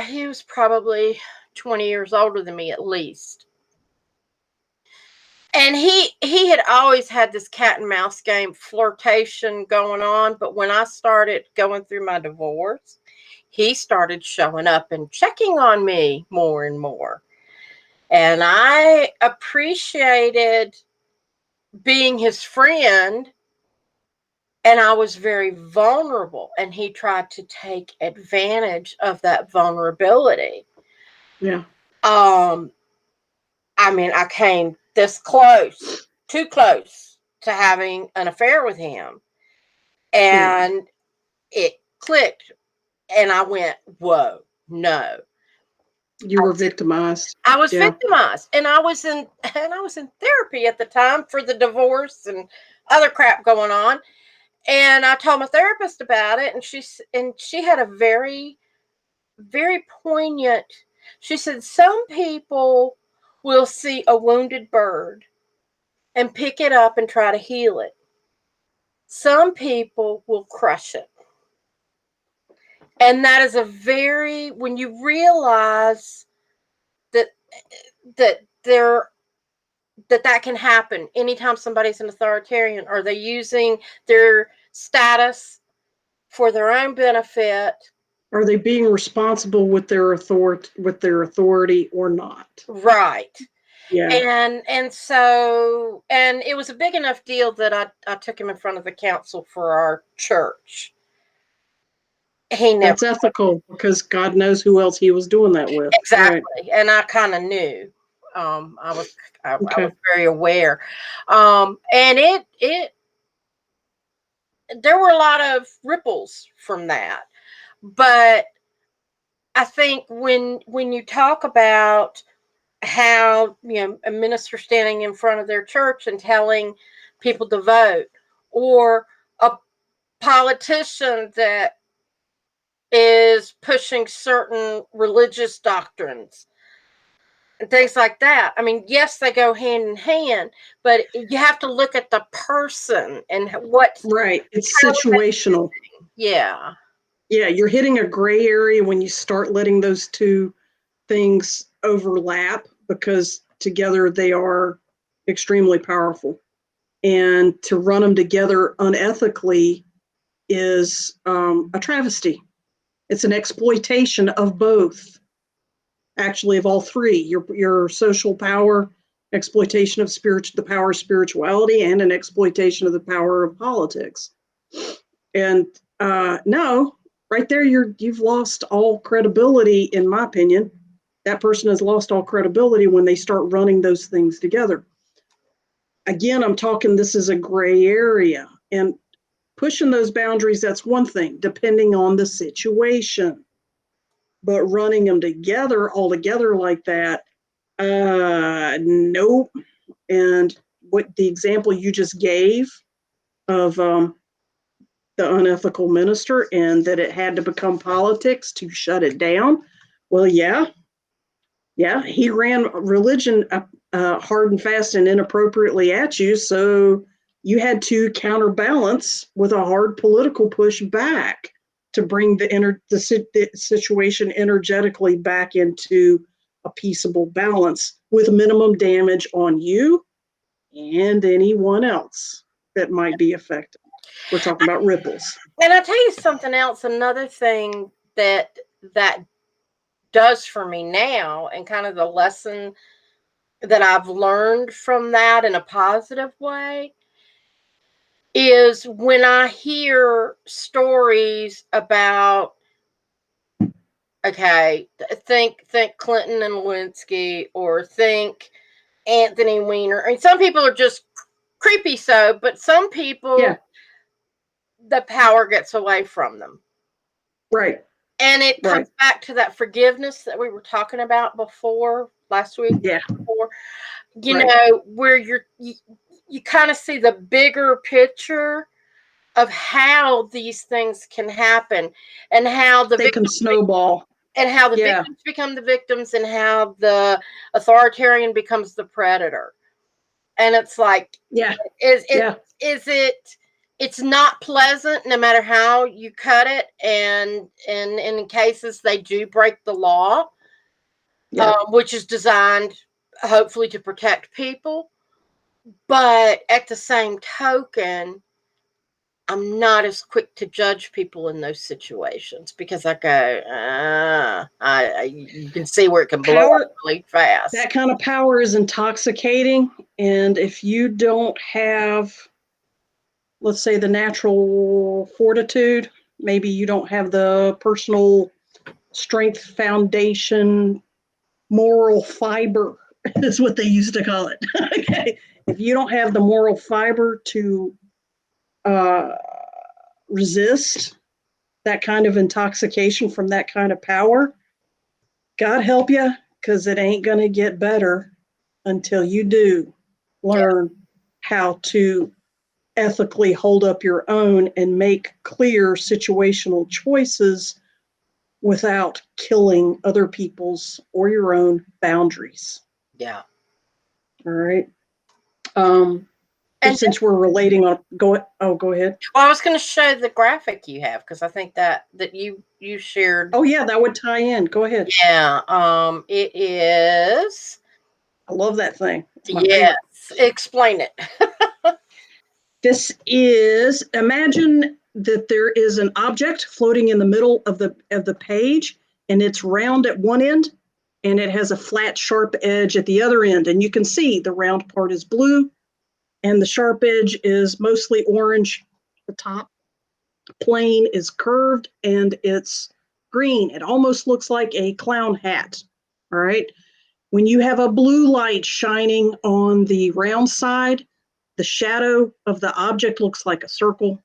He was probably 20 years older than me at least. And he had always had this cat and mouse game flirtation going on, but when I started going through my divorce, he started showing up and checking on me more and more. And I appreciated being his friend, and I was very vulnerable, and he tried to take advantage of that vulnerability. Yeah. Um I mean, I came this close, too close to having an affair with him. Yeah. And it clicked, and I went, whoa, no. You were victimized. I was Yeah. victimized, and I was in therapy at the time for the divorce and other crap going on. And I told my therapist about it, and she had a very, very poignant. She said some people will see a wounded bird and pick it up and try to heal it. Some people will crush it. And that is a very, when you realize that that there that can happen anytime somebody's an authoritarian, or they're using their status for their own benefit. Are they being responsible with their authority or not? Right. Yeah. And so, and it was a big enough deal that I took him in front of the council for our church. He never. That's ethical because God knows who else he was doing that with. Right. Exactly, and I kind of knew. I Okay. was very aware, and it there were a lot of ripples from that. But I think when you talk about how, a minister standing in front of their church and telling people to vote, or a politician that is pushing certain religious doctrines and things like that. I mean, yes, they go hand in hand, but you have to look at the person and what, Right. It's how is that, situational. yeah. Yeah, you're hitting a gray area when you start letting those two things overlap because together they are extremely powerful. And to run them together unethically is a travesty. It's an exploitation of both, actually, of all three: your social power, exploitation of the power of spirituality, and an exploitation of the power of politics. And no, right there, you've lost all credibility, in my opinion. That person has lost all credibility when they start running those things together. Again, I'm talking, this is a gray area, and pushing those boundaries, that's one thing, depending on the situation. But running them together, all together like that, nope. And what the example you just gave of the unethical minister, and that it had to become politics to shut it down. Well, yeah, he ran religion hard and fast and inappropriately at you, so you had to counterbalance with a hard political push back to bring the situation energetically back into a peaceable balance with minimum damage on you and anyone else that might be affected. We're talking about ripples. And I'll tell you something else, another thing that does for me now, and kind of the lesson that I've learned from that in a positive way, is when I hear stories about, okay, think Clinton and Lewinsky, or think Anthony Weiner. I mean, some people are just creepy, but some people, the power gets away from them. Right. And it comes back to that forgiveness that we were talking about before, last week. Yeah. Before, you know, where you kind of see the bigger picture of how these things can happen, and how they can snowball, and how the victims become the victims, and how the authoritarian becomes the predator. And it's like, it's not pleasant no matter how you cut it, and in cases they do break the law, which is designed hopefully to protect people. But at the same token, I'm not as quick to judge people in those situations, because I go, you can see where it can blow up really fast. That kind of power is intoxicating, and if you don't have, let's say, the natural fortitude, maybe you don't have the personal strength, foundation, moral fiber is what they used to call it. Okay, if you don't have the moral fiber to resist that kind of intoxication from that kind of power, God help you, because it ain't going to get better until you do learn how to ethically hold up your own and make clear situational choices without killing other people's or your own boundaries. Yeah. All right. And since we're relating on, go ahead. Well, I was going to show the graphic you have, because I think that you shared. Oh yeah, that would tie in. Go ahead. Yeah. It is. I love that thing. Yes. Explain it. This is, imagine that there is an object floating in the middle of the page, and it's round at one end, and it has a flat, sharp edge at the other end. And you can see the round part is blue, and the sharp edge is mostly orange. The top plane is curved, and it's green. It almost looks like a clown hat. All right. When you have a blue light shining on the round side, the shadow of the object looks like a circle.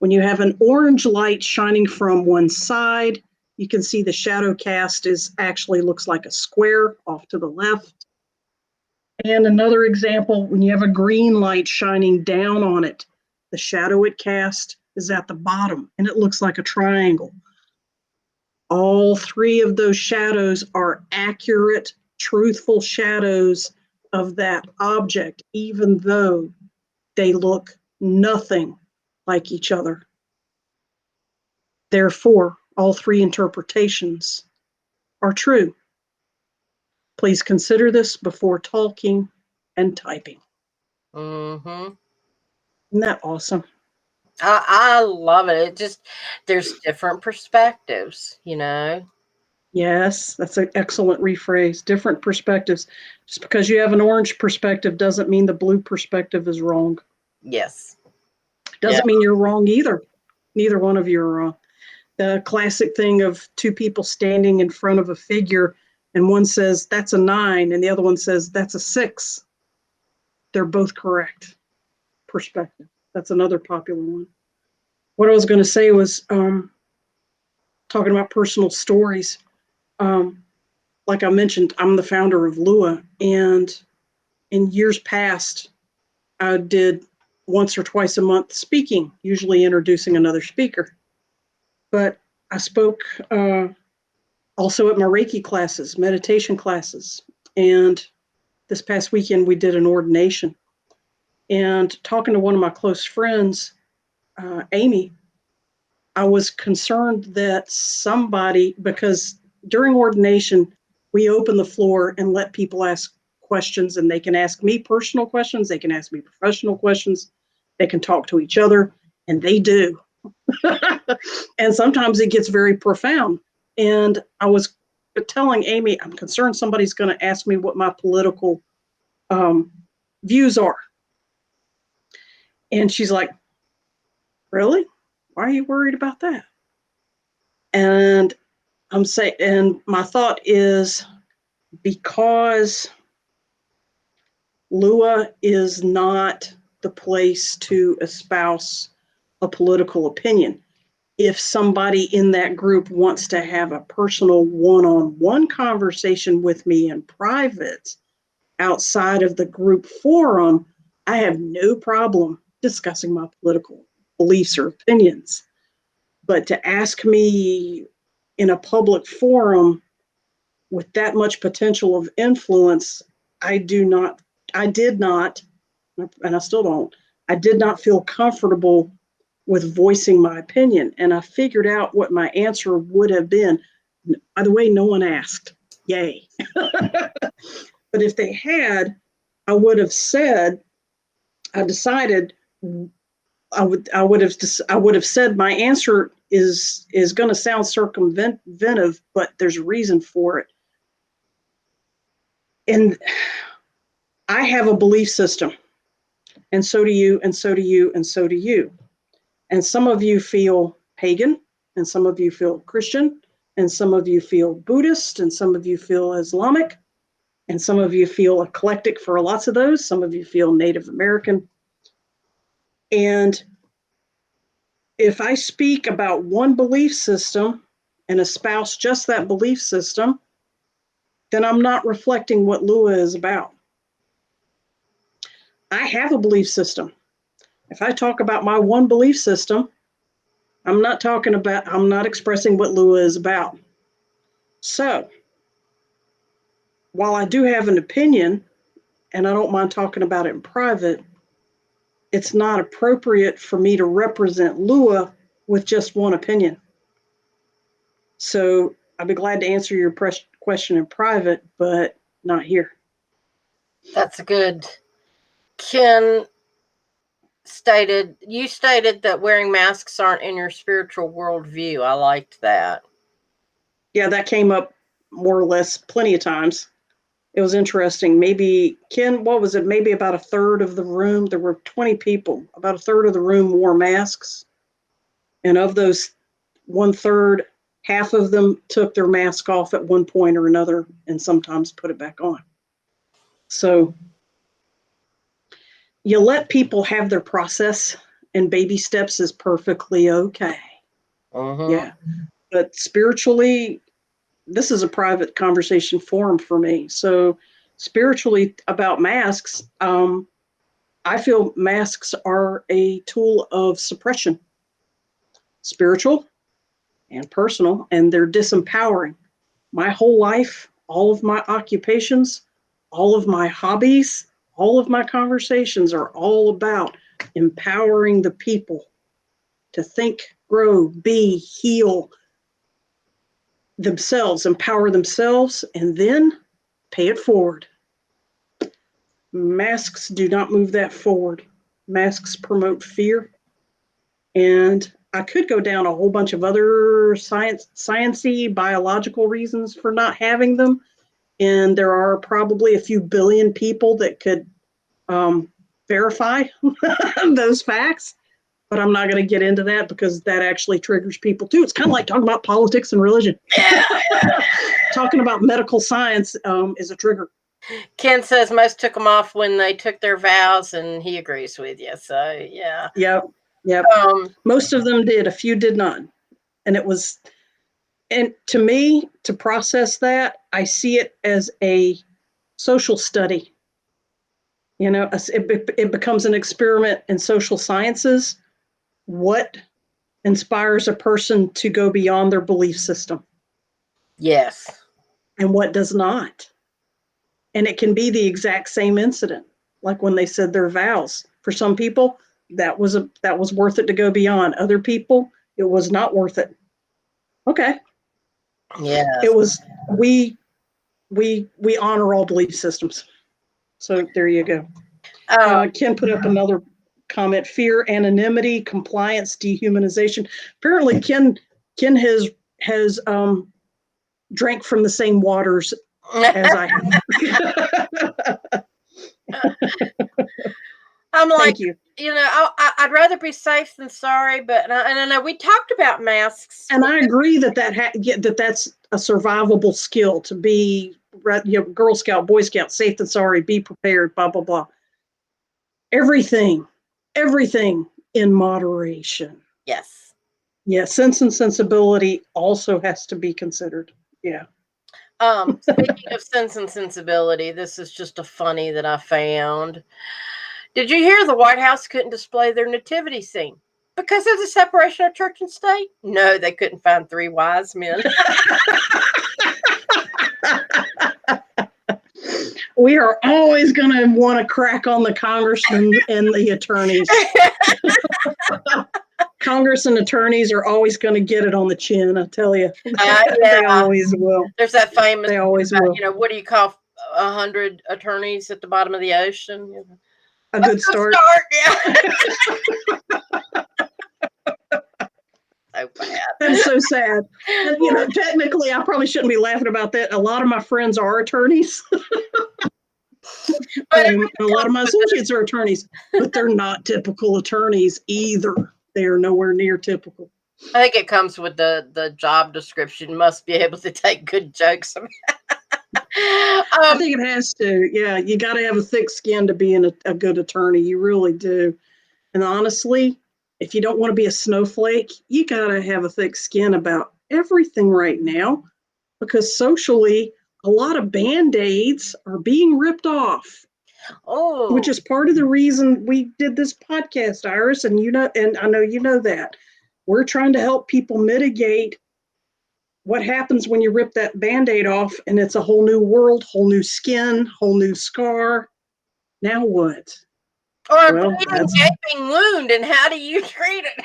When you have an orange light shining from one side, you can see the shadow cast actually looks like a square off to the left. And another example, when you have a green light shining down on it, the shadow it casts is at the bottom, and it looks like a triangle. All three of those shadows are accurate, truthful shadows of that object, even though they look nothing like each other. Therefore, all three interpretations are true. Please consider this before talking and typing. Mm-hmm. Isn't that awesome? I love it. It just, there's different perspectives, you know? Yes, that's an excellent rephrase. Different perspectives. Just because you have an orange perspective doesn't mean the blue perspective is wrong. Yes. Yeah. Doesn't mean you're wrong either. Neither one of you are wrong. The classic thing of two people standing in front of a figure and one says that's a 9 and the other one says that's a 6. They're both correct. Perspective. That's another popular one. What I was going to say was talking about personal stories. Like I mentioned, I'm the founder of Lua, and in years past, I did once or twice a month speaking, usually introducing another speaker. But I spoke also at my Reiki classes, meditation classes, and this past weekend we did an ordination. And talking to one of my close friends, Amy, I was concerned that somebody, because during ordination, we open the floor and let people ask questions, and they can ask me personal questions, they can ask me professional questions, they can talk to each other, and they do. And sometimes it gets very profound. And I was telling Amy, I'm concerned somebody's going to ask me what my political views are. And she's like, really? Why are you worried about that? And I'm saying, and my thought is because Lua is not the place to espouse a political opinion. If somebody in that group wants to have a personal one-on-one conversation with me in private outside of the group forum, I have no problem discussing my political beliefs or opinions. But to ask me in a public forum with that much potential of influence, I did not, and I still don't, I did not feel comfortable with voicing my opinion. And I figured out what my answer would have been. By the way, no one asked. Yay. But if they had, I would have said, I decided I would have said my answer is going to sound circumventive, but there's a reason for it. And I have a belief system, and so do you, and so do you, and so do you. And some of you feel pagan, and some of you feel Christian, and some of you feel Buddhist, and some of you feel Islamic, and some of you feel eclectic for lots of those. Some of you feel Native American. And if I speak about one belief system and espouse just that belief system, then I'm not reflecting what Lua is about. I have a belief system. If I talk about my one belief system, I'm not expressing what Lua is about. So, while I do have an opinion, and I don't mind talking about it in private, it's not appropriate for me to represent Lua with just one opinion. So, I'd be glad to answer your question in private, but not here. That's good. You stated that wearing masks aren't in your spiritual worldview. I liked that. Yeah, that came up more or less plenty of times. It was interesting. Maybe, Ken, what was it? Maybe about a third of the room, there were 20 people, about a third of the room wore masks. And of those 1/3, half of them took their mask off at one point or another and sometimes put it back on. So you let people have their process, and baby steps is perfectly okay. Yeah. But spiritually, this is a private conversation forum for me. So spiritually about masks, I feel masks are a tool of suppression, spiritual and personal, and they're disempowering. My whole life, all of my occupations, all of my hobbies, all of my conversations are all about empowering the people to think, grow, be, heal themselves, empower themselves, and then pay it forward. Masks do not move that forward. Masks promote fear. And I could go down a whole bunch of other sciencey, biological reasons for not having them. And there are probably a few billion people that could verify those facts. But I'm not going to get into that because that actually triggers people too. It's kind of like talking about politics and religion. Talking about medical science is a trigger. Ken says most took them off when they took their vows, and he agrees with you. So, yeah. Yep. Most of them did. A few did not. And it was, and to me, to process that, I see it as a social study. It becomes an experiment in social sciences. What inspires a person to go beyond their belief system? Yes. And what does not? And it can be the exact same incident, like when they said their vows. For some people, that was worth it to go beyond. Other people, it was not worth it. Okay. Yeah. It was we honor all belief systems. So there you go. Ken put up another comment: fear, anonymity, compliance, dehumanization. Apparently, Ken has drank from the same waters as I have. I'm like, thank you. I'd rather be safe than sorry, but and I know we talked about masks, and I agree that that's a survivable skill to be, Girl Scout, Boy Scout, safe than sorry, be prepared, blah blah blah. Everything in moderation. Yes. Yeah, sense and sensibility also has to be considered. Yeah. Speaking of sense and sensibility, this is just a funny that I found. Did you hear the White House couldn't display their nativity scene because of the separation of church and state? No, they couldn't find 3 wise men. We are always going to want to crack on the congressmen and the attorneys. Congress and attorneys are always going to get it on the chin, I tell you. They always will. There's that famous, they always will. What do you call 100 attorneys at the bottom of the ocean? A good start. Yeah. So bad. That's so sad. And, technically, I probably shouldn't be laughing about that. A lot of my friends are attorneys. A lot of my associates are attorneys, but they're not typical attorneys either. They are nowhere near typical. I think it comes with the job description. Must be able to take good jokes. I think it has to. Yeah, you got to have a thick skin to be a good attorney. You really do. And honestly, if you don't want to be a snowflake, you got to have a thick skin about everything right now, because socially, a lot of Band-Aids are being ripped off. Oh. Which is part of the reason we did this podcast, Iris, and and I know you know that. We're trying to help people mitigate what happens when you rip that Band-Aid off and it's a whole new world, whole new skin, whole new scar. Now what? Or a bleeding, gaping wound, and how do you treat it?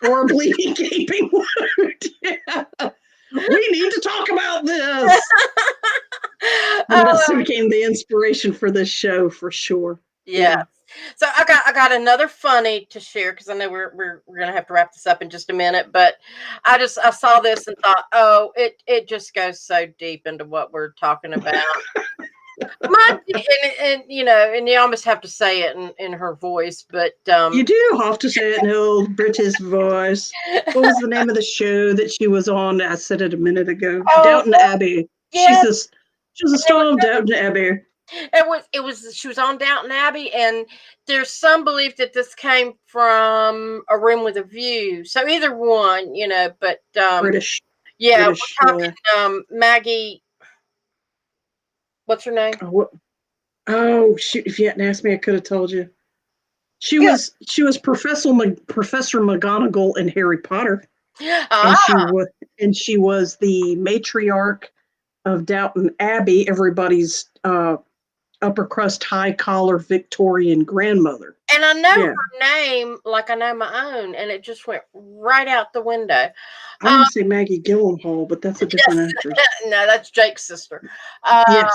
Or a bleeding, gaping wound. Yeah. We need to talk about this. And this became the inspiration for this show for sure. Yeah. So I got another funny to share, because I know we're gonna have to wrap this up in just a minute, but I saw this and thought, oh, it just goes so deep into what we're talking about. And you almost have to say it in her voice, but you do have to say it in old British voice. What was the name of the show that she was on? I said it a minute ago. Downton Abbey. Yeah. She was a star of Downton Abbey. She was on Downton Abbey, and there's some belief that this came from A Room with a View. So either one, but British. Yeah, British, we're talking Maggie. What's her name? Oh shoot! If you hadn't asked me, I could have told you. She was Professor McGonagall in Harry Potter, and she was the matriarch of Downton Abbey, everybody's upper crust, high collar Victorian grandmother. And I know her name like I know my own, and it just went right out the window. I want to say Maggie Gyllenhaal, but that's a different actress. No, that's Jake's sister. Yes.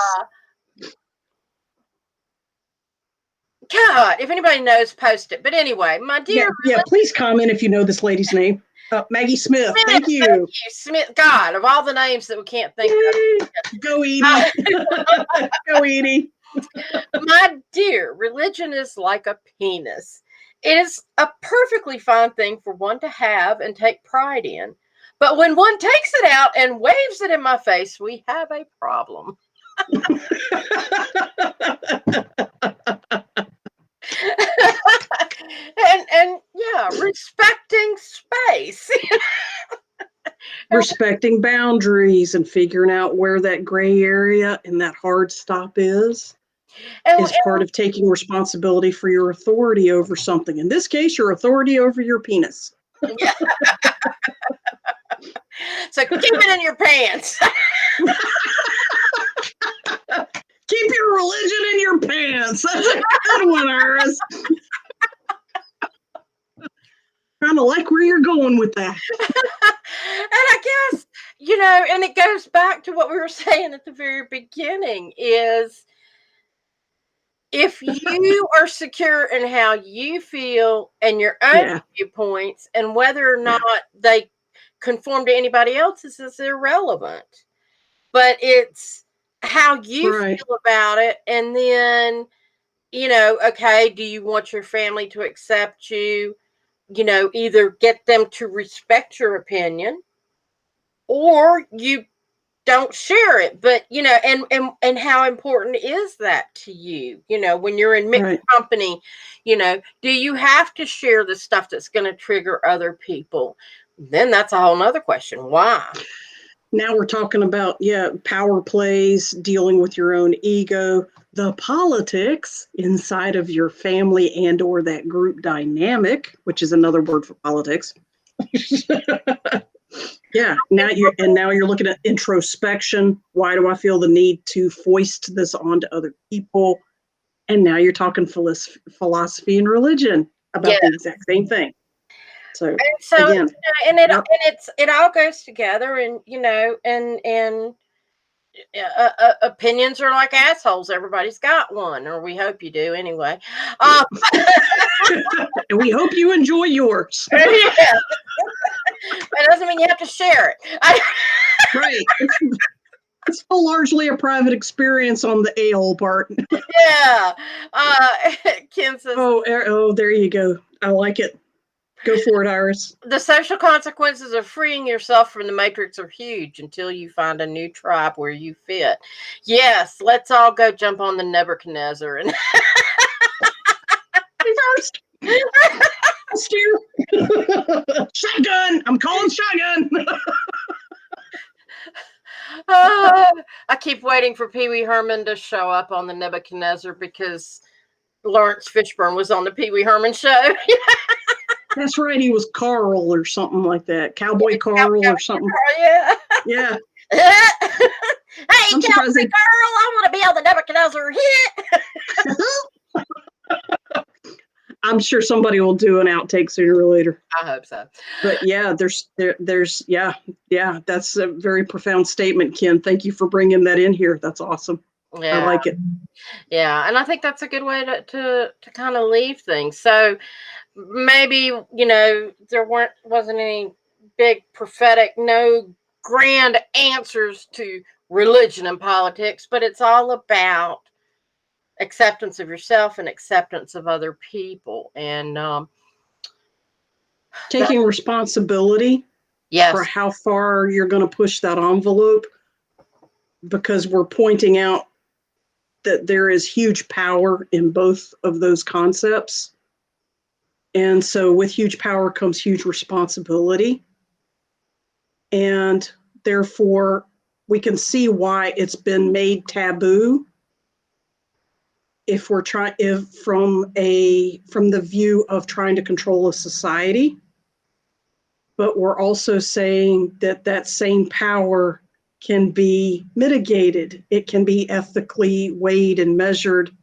God, if anybody knows, post it. But anyway, my dear, yeah. Please comment if you know this lady's name. Maggie Smith. Thank you. Thank you, Smith. God, of all the names that we can't think of. Go Edie. Go Edie. My dear, religion is like a penis. It is a perfectly fine thing for one to have and take pride in. But when one takes it out and waves it in my face, we have a problem. and yeah, respecting space. Respecting boundaries and figuring out where that gray area and that hard stop is part of taking responsibility for your authority over something. In this case, your authority over your penis. Yeah. So keep it in your pants. Keep your religion in your pants. That's a good one, Iris. Kind of like where you're going with that. And I guess, and it goes back to what we were saying at the very beginning is if you are secure in how you feel and your own viewpoints and whether or not they conform to anybody else's is irrelevant. But it's how you feel about it. And then, okay, do you want your family to accept you? Either get them to respect your opinion or you don't share it. But and how important is that to you? When you're in mixed company, do you have to share the stuff that's going to trigger other people? Then that's a whole nother question. Why? Now we're talking about power plays, dealing with your own ego, the politics inside of your family and or that group dynamic, which is another word for politics. Now you're looking at introspection. Why do I feel the need to foist this onto other people? And now you're talking philosophy and religion about the exact same thing. So again, it all goes together, and opinions are like assholes. Everybody's got one, or we hope you do anyway. And we hope you enjoy yours. It doesn't mean you have to share it. Right. It's still largely a private experience on the a-hole part. Yeah. Ken says, oh, there you go. I like it. Go for it, Iris. The social consequences of freeing yourself from the matrix are huge until you find a new tribe where you fit. Yes, let's all go jump on the Nebuchadnezzar. And first. Steer. Shotgun. I'm calling shotgun. I keep waiting for Pee Wee Herman to show up on the Nebuchadnezzar because Lawrence Fishburne was on the Pee Wee Herman show. That's right. He was Carl or something like that. Cowboy Carl or something. Yeah. Yeah. Hey, Cowboy Carl, I want to be on the Nebuchadnezzar hit. I'm sure somebody will do an outtake sooner or later. I hope so. But there's that's a very profound statement, Ken. Thank you for bringing that in here. That's awesome. Yeah. I like it. Yeah, and I think that's a good way to kind of leave things. So maybe there wasn't any big prophetic, no grand answers to religion and politics, but it's all about acceptance of yourself and acceptance of other people, and taking responsibility for how far you're going to push that envelope, because we're pointing out that there is huge power in both of those concepts. And so with huge power comes huge responsibility. And therefore, we can see why it's been made taboo from the view of trying to control a society. But we're also saying that same power can be mitigated. It can be ethically weighed and measured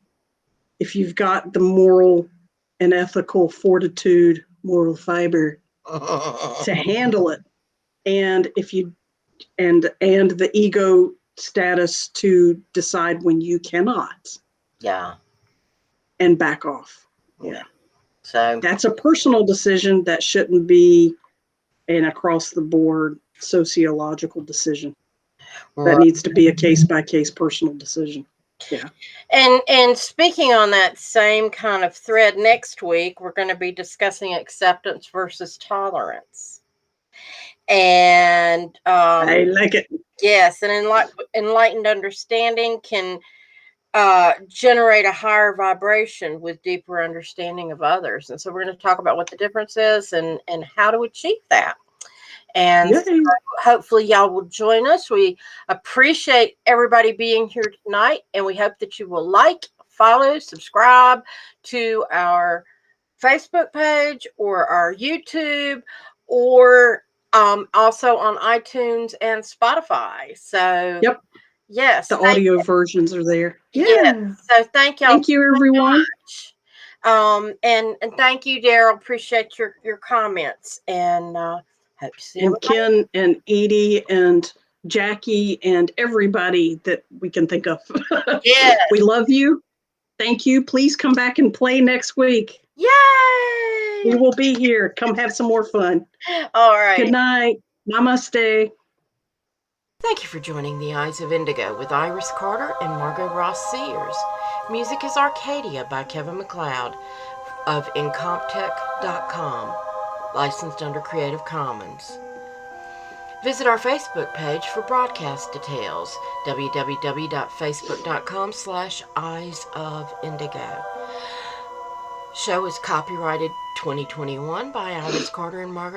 if you've got the moral and ethical fortitude, moral fiber to handle it. And if you and the ego status to decide when you cannot. Yeah. and back off. Yeah. So that's a personal decision that shouldn't be an across the board sociological decision. That needs to be a case by case personal decision. Yeah. And speaking on that same kind of thread, next week we're going to be discussing acceptance versus tolerance. And I like it. Yes, an enlightened understanding can generate a higher vibration with deeper understanding of others. And so we're going to talk about what the difference is and how to achieve that. And so hopefully y'all will join us. We appreciate everybody being here tonight, and we hope that you will like, follow, subscribe to our Facebook page or our YouTube, or also on iTunes and Spotify. So yep. Yes. The audio versions are there. Yeah. Yes. So thank y'all. Thank you, everyone. And thank you, Daryl. Appreciate your comments, and hope to see you. And Ken and Edie and Jackie and everybody that we can think of. Yes. We love you. Thank you. Please come back and play next week. Yay! We will be here. Come have some more fun. All right. Good night. Namaste. Thank you for joining The Eyes of Indigo with Iris Carter and Margot Ross Sears. Music is Arcadia by Kevin MacLeod of Incomptech.com, licensed under Creative Commons. Visit our Facebook page for broadcast details, www.facebook.com/Eyes of Indigo. Show is copyrighted 2021 by Iris Carter and Margot